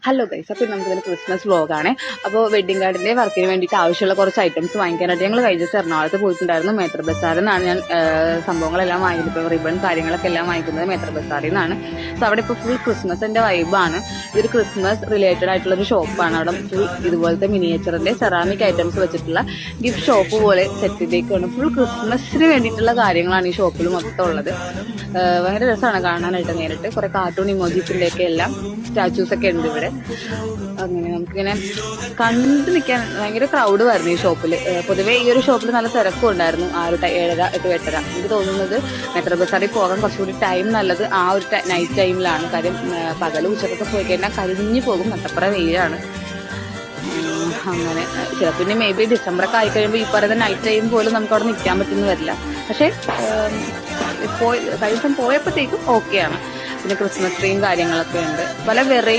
Hello guys, അപ്പോൾ നമുക്കിതൊരു Christmas വ്ളോഗാണ്. അപ്പോൾ വെഡിങ് കാർഡിന്റെ വർക്കിന് വേണ്ടിയിട്ട് ആവശ്യമുള്ള കുറച്ച് ഐറ്റംസ് വാങ്ങിക്കാനായിട്ട് ഞങ്ങൾ കഴിഞ്ഞ ദിവസം എറണാകുളത്ത് പോയിട്ടുണ്ടായിരുന്നു. മേത്ര ബസാറിൽ നിന്നാണ് ഞാൻ സംഭവങ്ങളെല്ലാം വാങ്ങിക്കുന്നത്. ഇപ്പോൾ റിബൺ കാര്യങ്ങളൊക്കെ എല്ലാം വാങ്ങിക്കുന്നത് മേത്ര ബസാറിൽ നിന്നാണ്. സോ അവിടെ ഇപ്പോൾ ഫുൾ ക്രിസ്മസിന്റെ വൈബാണ്. ഇതൊരു ക്രിസ്മസ് റിലേറ്റഡ് ആയിട്ടുള്ളൊരു ഷോപ്പാണ്. അവിടെ ഫുൾ ഇതുപോലത്തെ മിനിയേച്ചറിന്റെ സെറാമിക് ഐറ്റംസ് വെച്ചിട്ടുള്ള ഗിഫ്റ്റ് ഷോപ്പ് പോലെ സെറ്റ് ചെയ്തേക്കാണ്. ഫുൾ ക്രിസ്മസിന് വേണ്ടിയിട്ടുള്ള കാര്യങ്ങളാണ് ഈ ഷോപ്പിൽ മൊത്തം ഉള്ളത്. ഭയങ്കര രസമാണ് കാണാനായിട്ട്. നേരിട്ട് കുറെ കാർട്ടൂൺ ഇമോജീസിന്റെ ഒക്കെ എല്ലാം സ്റ്റാച്യൂസ് ഒക്കെ ഉണ്ട് ഇവിടെ. അങ്ങനെ നമുക്കിങ്ങനെ കണ്ടു നിൽക്കാൻ ഭയങ്കര ക്രൗഡ് വരുന്നു ഈ ഷോപ്പിൽ. പൊതുവേ ഈ ഒരു ഷോപ്പിൽ നല്ല തിരക്കും ഉണ്ടായിരുന്നു. 6, 7, 8, 8:30. എനിക്ക് തോന്നുന്നത് മെട്രോ ബസാറിൽ പോകാൻ കുറച്ചുകൂടി ടൈം നല്ലത് ആ ഒരു നൈറ്റ് ടൈമിലാണ്. കാര്യം പകൽ ഉച്ചക്കൊക്കെ പോയി കഴിഞ്ഞാൽ കരിഞ്ഞു പോകും, നട്ടപ്പുറ വെയിലാണ്. അങ്ങനെ ചിലപ്പോൾ പിന്നെ മേ ബി ഡിസംബറൊക്കെ ആയിക്കഴിയുമ്പോൾ ഈ പറയുന്ന നൈറ്റ് ടൈം പോലും നമുക്ക് അവിടെ നിൽക്കാൻ പറ്റുന്നു വരില്ല. പക്ഷേ കഴിഞ്ഞ ദിവസം പോയപ്പോഴത്തേക്കും ഓക്കെയാണ്. പിന്നെ ക്രിസ്മസ് ട്രീയും കാര്യങ്ങളൊക്കെ ഉണ്ട്. പല